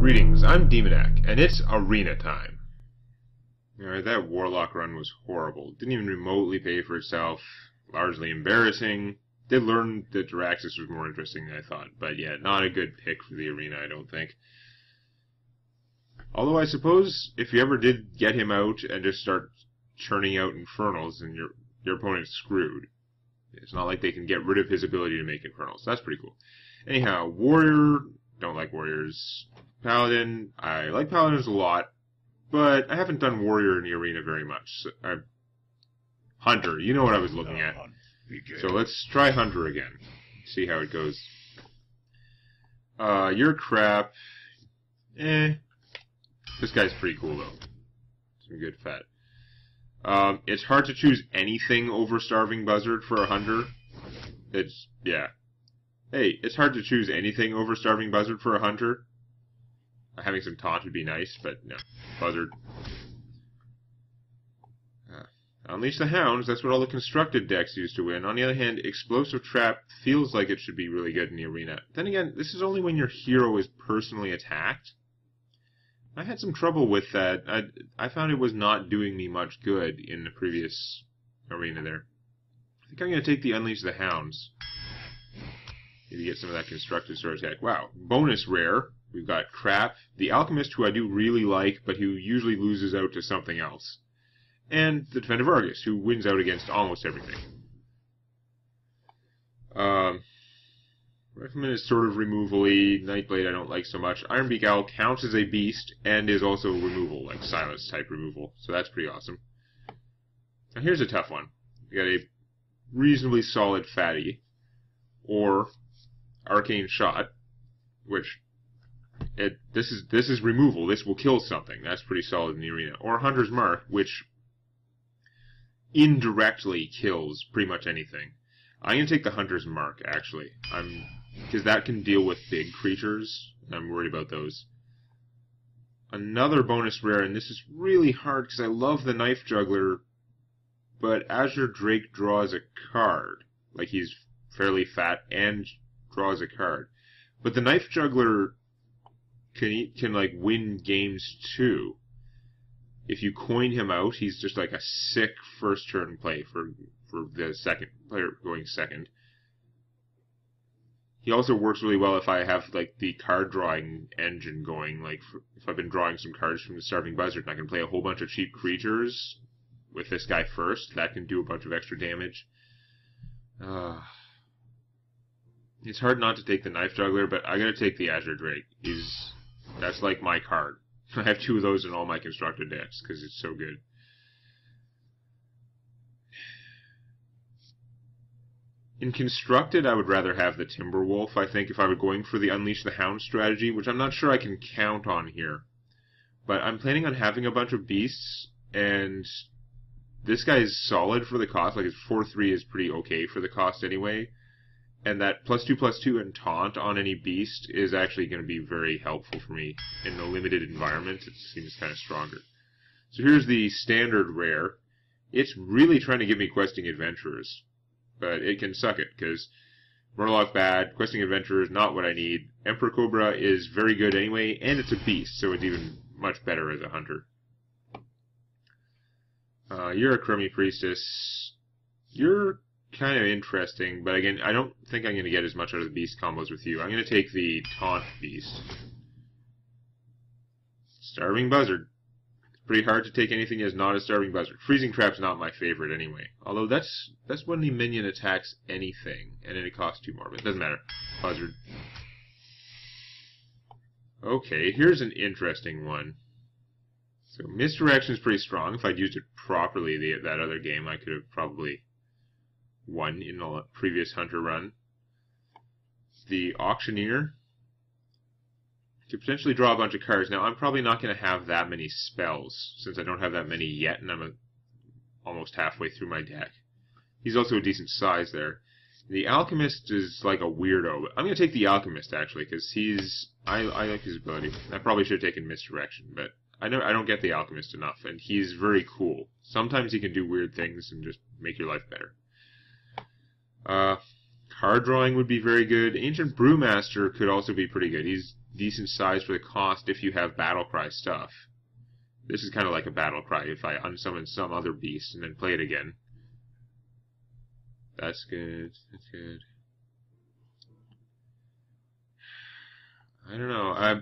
Greetings, I'm Demonac, and it's arena time. Alright, that Warlock run was horrible. Didn't even remotely pay for itself. Largely embarrassing. Did learn that Jiraxis was more interesting than I thought, but yeah, not a good pick for the arena, I don't think. Although I suppose if you ever did get him out and just start churning out Infernals, then your opponent's screwed. It's not like they can get rid of his ability to make Infernals. That's pretty cool. Anyhow, Warrior, don't like Warriors. Paladin, I like Paladins a lot, but I haven't done Warrior in the arena very much. Hunter, you know what I was looking at. So let's try Hunter again. See how it goes. You're crap. This guy's pretty cool, though. Some good fat. It's hard to choose anything over Starving Buzzard for a Hunter. Yeah. Hey, it's hard to choose anything over Starving Buzzard for a Hunter. Having some taunt would be nice, but no. Buzzard. Unleash the Hounds, that's what all the constructed decks used to win. On the other hand, Explosive Trap feels like it should be really good in the arena. Then again, this is only when your hero is personally attacked. I had some trouble with that. I found it was not doing me much good in the previous arena there. I think I'm going to take the Unleash the Hounds. Maybe get some of that constructed sword attack. Wow. Bonus rare. We've got Crap, the Alchemist, who I do really like, but who usually loses out to something else. And the Defender Vargas, who wins out against almost everything. Rifleman is sort of removal-y. Nightblade I don't like so much. Ironbeak Owl counts as a beast and is also removal, like Silence type removal. So that's pretty awesome. Now here's a tough one. You got a reasonably solid Fatty, or Arcane Shot, which this is removal. This will kill something. That's pretty solid in the arena. Or Hunter's Mark, which indirectly kills pretty much anything. I'm going to take the Hunter's Mark, actually. Because that can deal with big creatures, and I'm worried about those. Another bonus rare, and this is really hard because I love the Knife Juggler, but Azure Drake draws a card. Like, he's fairly fat and draws a card. But the Knife Juggler can like win games too. If you coin him out, he's just like a sick first turn play for the second player going second. He also works really well if I have like the card drawing engine going. Like if I've been drawing some cards from the Starving Buzzard and I can play a whole bunch of cheap creatures with this guy first, that can do a bunch of extra damage. It's hard not to take the Knife Juggler, but I gotta take the Azure Drake. That's like my card. I have two of those in all my constructed decks because it's so good. In constructed, I would rather have the Timberwolf, I think, if I were going for the Unleash the Hound strategy, which I'm not sure I can count on here. But I'm planning on having a bunch of beasts, and this guy is solid for the cost. Like, his 4/3 is pretty okay for the cost anyway. And that +2/+2 and taunt on any beast is actually going to be very helpful for me. In a limited environment, it seems kind of stronger. So here's the standard rare. It's really trying to give me Questing Adventurers. But it can suck it, because Murloc bad, Questing Adventurers not what I need. Emperor Cobra is very good anyway, and it's a beast, so it's even much better as a hunter. You're a Crummy Priestess. You're kind of interesting, but again, I don't think I'm going to get as much out of the beast combos with you. I'm going to take the Taunt Beast. Starving Buzzard. It's pretty hard to take anything as not a Starving Buzzard. Freezing Trap's not my favorite anyway. Although that's when the minion attacks anything, and then it costs 2 more, but it doesn't matter. Buzzard. Okay, here's an interesting one. So Misdirection is pretty strong. If I'd used it properly that other game, I could have probably won in the previous Hunter run. The Auctioneer to potentially draw a bunch of cards. Now, I'm probably not going to have that many spells, since I don't have that many yet, and I'm almost halfway through my deck. He's also a decent size there. The Alchemist is like a weirdo, but I'm going to take the Alchemist, actually, because I like his ability. I probably should have taken Misdirection, but I don't get the Alchemist enough, and he's very cool. Sometimes he can do weird things and just make your life better. Card drawing would be very good. Ancient Brewmaster could also be pretty good. He's decent size for the cost if you have Battlecry stuff. This is kind of like a Battlecry if I unsummon some other beast and then play it again. That's good. That's good. I don't know.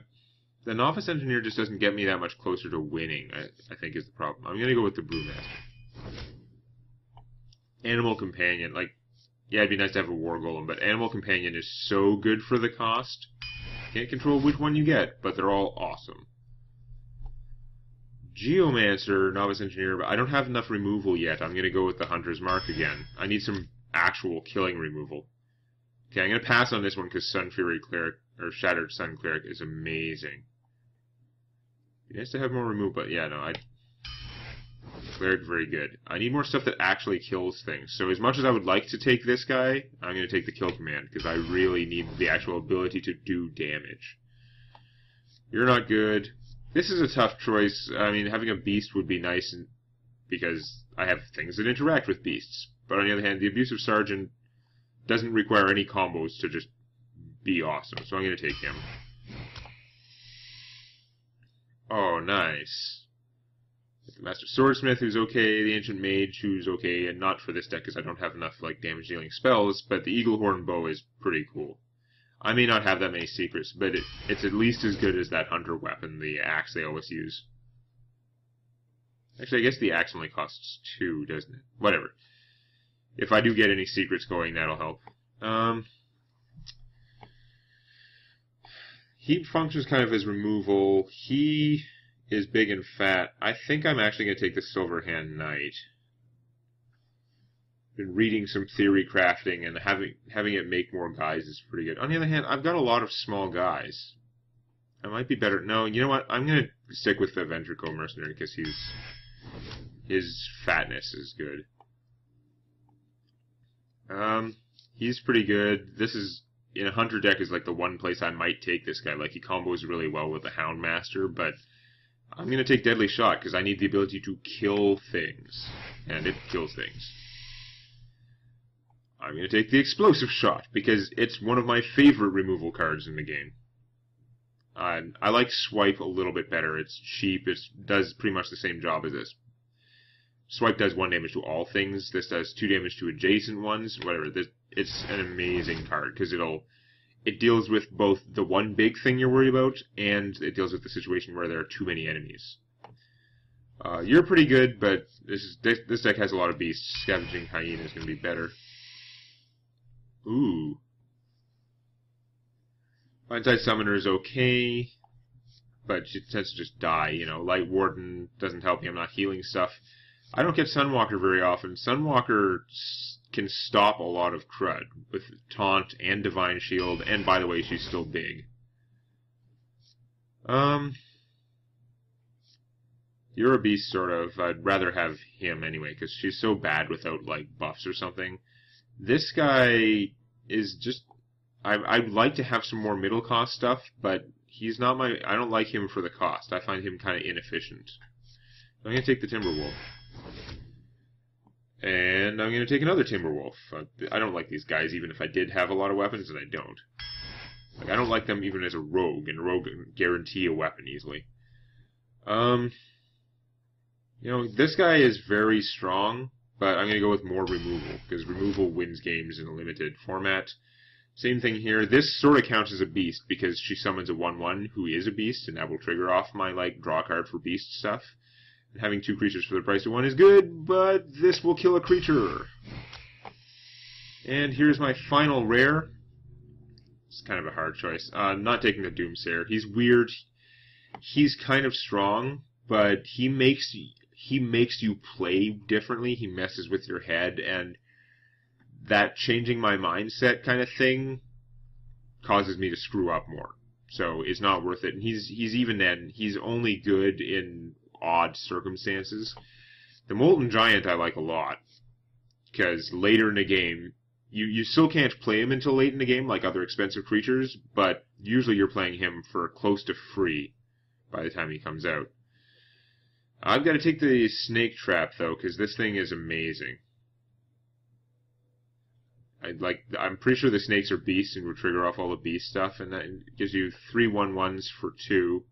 The Novice Engineer just doesn't get me that much closer to winning, I think is the problem. I'm going to go with the Brewmaster. Animal Companion. Like, yeah, it'd be nice to have a War Golem, but Animal Companion is so good for the cost. Can't control which one you get, but they're all awesome. Geomancer, Novice Engineer, but I don't have enough removal yet. I'm going to go with the Hunter's Mark again. I need some actual killing removal. Okay, I'm going to pass on this one because Sun Fury Cleric, or Shattered Sun Cleric, is amazing. It nice to have more removal, but yeah, no, Cleric, very good. I need more stuff that actually kills things. So as much as I would like to take this guy, I'm going to take the Kill Command, because I really need the actual ability to do damage. You're not good. This is a tough choice. I mean, having a beast would be nice because I have things that interact with beasts. But on the other hand, the Abusive Sergeant doesn't require any combos to just be awesome. So I'm going to take him. Oh, nice. The Master Swordsmith, who's okay. The Ancient Mage, who's okay. And not for this deck because I don't have enough like damage-dealing spells. But the Eaglehorn Bow is pretty cool. I may not have that many secrets, but it's at least as good as that hunter weapon, the axe they always use. Actually, I guess the axe only costs 2, doesn't it? Whatever. If I do get any secrets going, that'll help. He functions kind of as removal. He is big and fat. I think I'm actually going to take the Silverhand Knight. Been reading some theory crafting, and having it make more guys is pretty good. On the other hand, I've got a lot of small guys. I might be better. No, you know what? I'm going to stick with the Ventricle Mercenary because his fatness is good. He's pretty good. This is, in a Hunter deck, is like the one place I might take this guy. Like, he combos really well with the Houndmaster, but I'm going to take Deadly Shot because I need the ability to kill things. And it kills things. I'm going to take the Explosive Shot, because it's one of my favorite removal cards in the game. I like Swipe a little bit better. It's cheap. It does pretty much the same job as this. Swipe does 1 damage to all things. This does 2 damage to adjacent ones. Whatever. It's an amazing card, because it deals with both the one big thing you're worried about, and it deals with the situation where there are too many enemies. You're pretty good, but this deck has a lot of beasts. Scavenging Hyena is going to be better. Ooh. Blindside Summoner is okay, but she tends to just die, you know. Light Warden doesn't help me, I'm not healing stuff. I don't get Sunwalker very often. Sunwalker can stop a lot of crud with Taunt and Divine Shield, and by the way, she's still big. You're a beast, sort of. I'd rather have him anyway, because she's so bad without, like, buffs or something. This guy is just... I'd like to have some more middle cost stuff, but he's not my... I don't like him for the cost. I find him kind of inefficient. I'm going to take the Timberwolf. And I'm going to take another Timberwolf. I don't like these guys, even if I did have a lot of weapons, and I don't. Like, I don't like them even as a rogue, and a rogue can guarantee a weapon easily. You know, this guy is very strong, but I'm going to go with more removal, because removal wins games in a limited format. Same thing here. This sort of counts as a beast, because she summons a 1/1 who is a beast, and that will trigger off my, like, draw card for beast stuff. And having 2 creatures for the price of 1 is good, but this will kill a creature. And here's my final rare. It's kind of a hard choice. I'm not taking the Doomsayer. He's weird. He's kind of strong, but he makes you play differently. He messes with your head, and that changing my mindset kind of thing causes me to screw up more. So it's not worth it. And he's even then, he's only good in odd circumstances. The Molten Giant I like a lot, because later in the game, you still can't play him until late in the game, like other expensive creatures, but usually you're playing him for close to free by the time he comes out. I've got to take the Snake Trap, though, because this thing is amazing. I'm pretty sure the snakes are beasts and will trigger off all the beast stuff, and that gives you 3 1/1s for 2.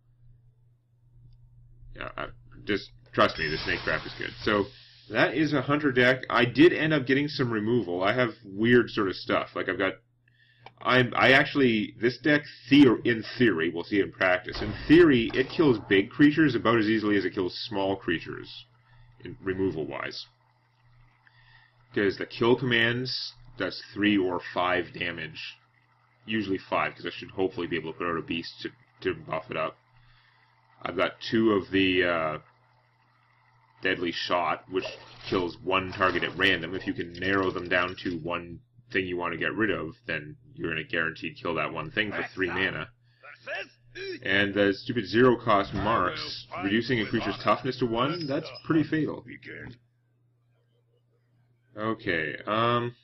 Yeah, just trust me, the snake trap is good. So that is a hunter deck. I did end up getting some removal. I have weird sort of stuff. Like this deck, in theory, we'll see in practice. In theory, it kills big creatures about as easily as it kills small creatures, removal-wise. Because the kill commands does 3 or 5 damage. Usually 5, because I should hopefully be able to put out a beast to buff it up. I've got 2 of the Deadly Shot, which kills 1 target at random. If you can narrow them down to 1 thing you want to get rid of, then you're going to guaranteed kill that 1 thing for 3 mana. And the stupid 0-cost marks, reducing a creature's toughness to 1, that's pretty fatal. Okay, I'm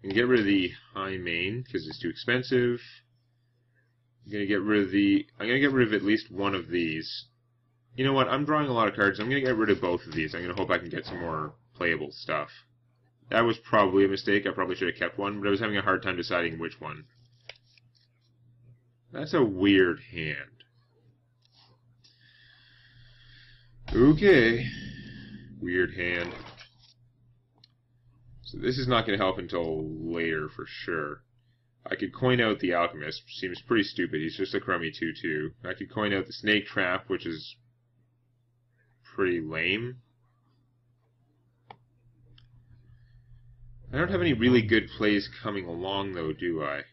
going to get rid of the high main, because it's too expensive. I'm going to get rid of at least one of these. You know what, I'm drawing a lot of cards. I'm going to get rid of both of these. I'm going to hope I can get some more playable stuff. That was probably a mistake. I probably should have kept one, but I was having a hard time deciding which one. That's a weird hand. Okay. Weird hand. So this is not going to help until later for sure. I could coin out the Alchemist, which seems pretty stupid. He's just a crummy 2/2. I could coin out the Snake Trap, which is pretty lame. I don't have any really good plays coming along, though, do I?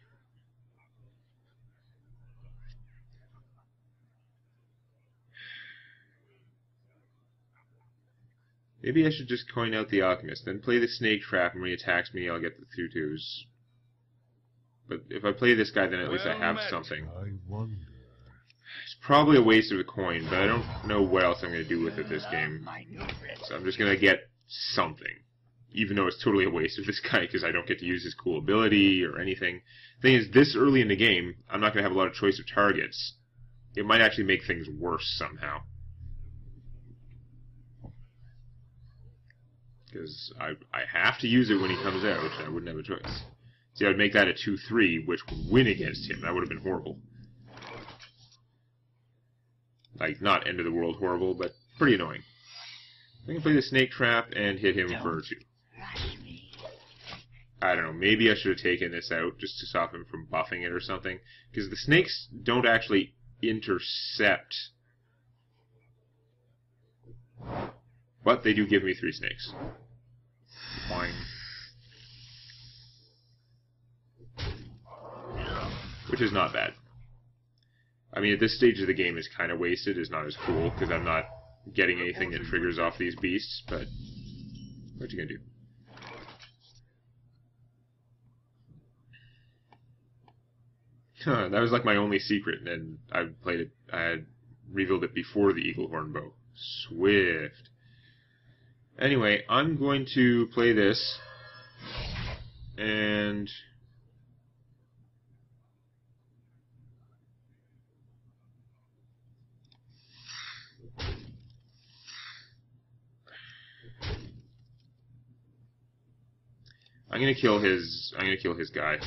Maybe I should just coin out the Alchemist, then play the Snake Trap, and when he attacks me, I'll get the 2/2s. But if I play this guy, then at least I have something. I wonder. It's probably a waste of a coin, but I don't know what else I'm going to do with it this game. So I'm just going to get something. Even though it's totally a waste of this guy, because I don't get to use his cool ability or anything. The thing is, this early in the game, I'm not going to have a lot of choice of targets. It might actually make things worse somehow. Because I have to use it when he comes out. I wouldn't have a choice. See, I would make that a 2/3, which would win against him. That would have been horrible. Like, not end of the world horrible, but pretty annoying. I can play the Snake Trap and hit him for 2. I don't know, maybe I should have taken this out just to stop him from buffing it or something. Because the snakes don't actually intercept. But they do give me 3 snakes. Fine. Which is not bad. I mean, at this stage of the game is kind of wasted. It's not as cool, because I'm not getting anything that triggers off these beasts, but what you gonna do? Huh, that was like my only secret, and I played it. I had revealed it before the Eagle Horn Bow. Swift. Anyway, I'm going to play this, and I'm gonna kill his guy.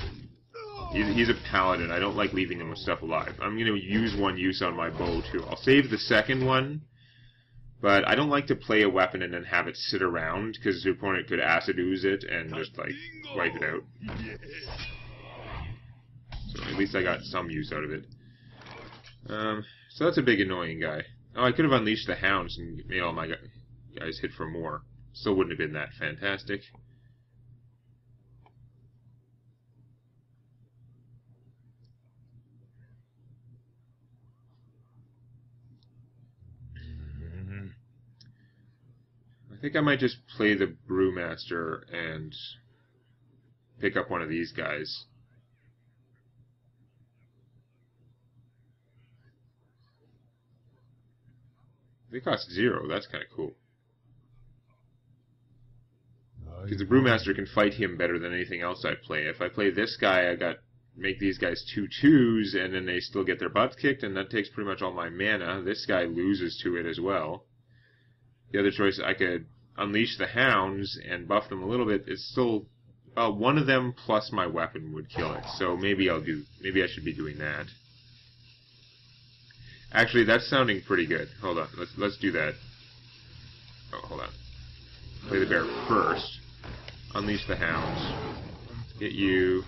He's a paladin. I don't like leaving him with stuff alive. I'm gonna use one use on my bow too. I'll save the second one, but I don't like to play a weapon and then have it sit around, because your opponent could acid ooze it and just like wipe it out. So at least I got some use out of it. So that's a big annoying guy. Oh, I could have unleashed the hounds and made all my guys hit for more. Still wouldn't have been that fantastic. I think I might just play the Brewmaster and pick up one of these guys. They cost 0, that's kind of cool. Because the Brewmaster can fight him better than anything else I play. If I play this guy, make these guys 2/2s, and then they still get their butts kicked, and that takes pretty much all my mana. This guy loses to it as well. The other choice, I could Unleash the Hounds and buff them a little bit, it's still one of them plus my weapon would kill it. So maybe I should be doing that. Actually, that's sounding pretty good. Hold on, let's do that. Oh, hold on. Play the bear first. Unleash the Hounds. Hit you.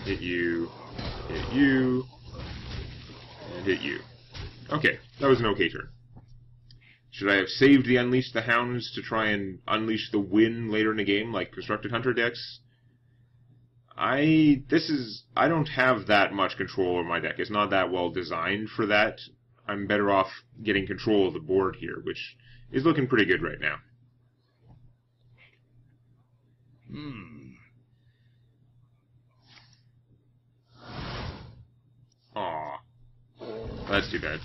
Hit you. Hit you. And hit you. Okay, that was an okay turn. Should I have saved the Unleash the Hounds to try and unleash the win later in the game, like Constructed Hunter decks? I don't have that much control over my deck. It's not that well designed for that. I'm better off getting control of the board here, which is looking pretty good right now. Aw. That's too bad.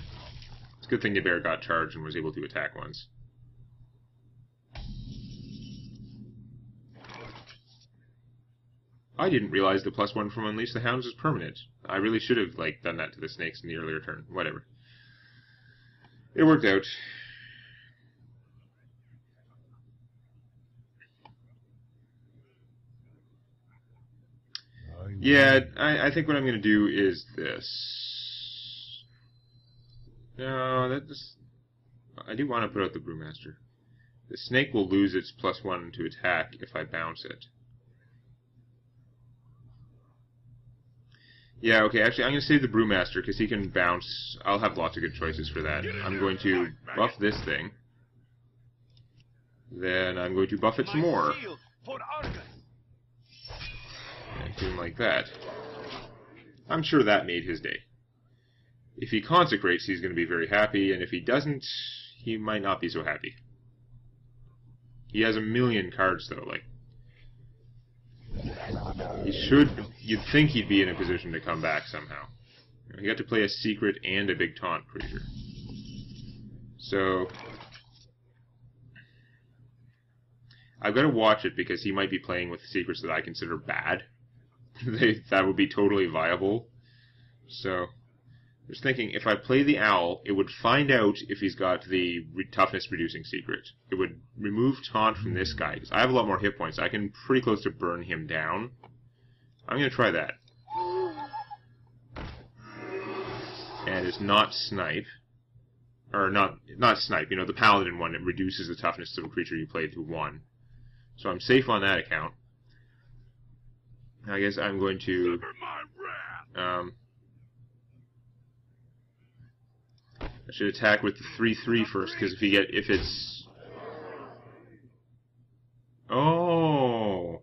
It's a good thing the bear got charged and was able to attack once. I didn't realize the +1 from Unleash the Hounds was permanent. I really should have done that to the snakes in the earlier turn. Whatever. It worked out. Yeah, I think what I'm going to do is this. No, I do want to put out the Brewmaster. The snake will lose its +1 to attack if I bounce it. Yeah, okay, actually I'm going to save the Brewmaster because he can bounce. I'll have lots of good choices for that. I'm going to buff this thing. Then I'm going to buff it some more. And do him like that. I'm sure that made his day. If he consecrates, he's going to be very happy, and if he doesn't, he might not be so happy. He has a million cards, though, you'd think he'd be in a position to come back somehow. He got to play a secret and a big taunt creature. So I've got to watch it because he might be playing with secrets that I consider bad. That would be totally viable. So I was thinking, if I play the owl, it would find out if he's got the toughness reducing secret. It would remove taunt from this guy, because I have a lot more hit points. I can pretty close to burn him down. I'm going to try that. And it's not snipe. Or not snipe, the paladin one. It reduces the toughness of a creature you played to 1. So I'm safe on that account. I guess I'm going to I should attack with the 3/3 first, because if it's... Oh!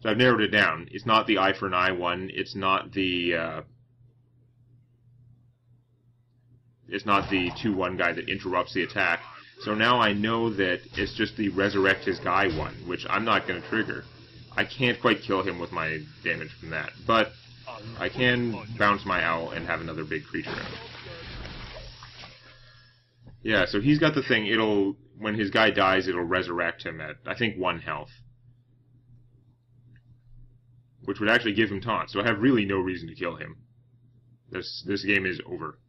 So I've narrowed it down. It's not the eye for an eye one. It's not the 2/1 guy that interrupts the attack. So now I know that it's just the resurrect his guy one, which I'm not going to trigger. I can't quite kill him with my damage from that, but I can bounce my owl and have another big creature out. Yeah, so he's got the thing, when his guy dies, it'll resurrect him at, I think, 1 health. Which would actually give him taunt, so I have really no reason to kill him. This game is over.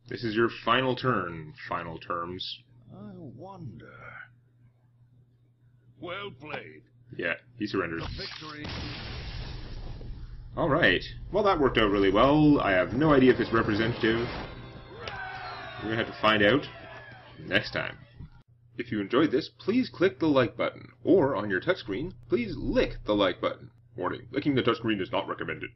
This is your final turn, final terms. I wonder. Well played. Yeah, he surrenders. Victory. Alright, well that worked out really well. I have no idea if it's representative. We're going to have to find out next time. If you enjoyed this, please click the like button, or on your touchscreen, please lick the like button. Warning, licking the touchscreen is not recommended.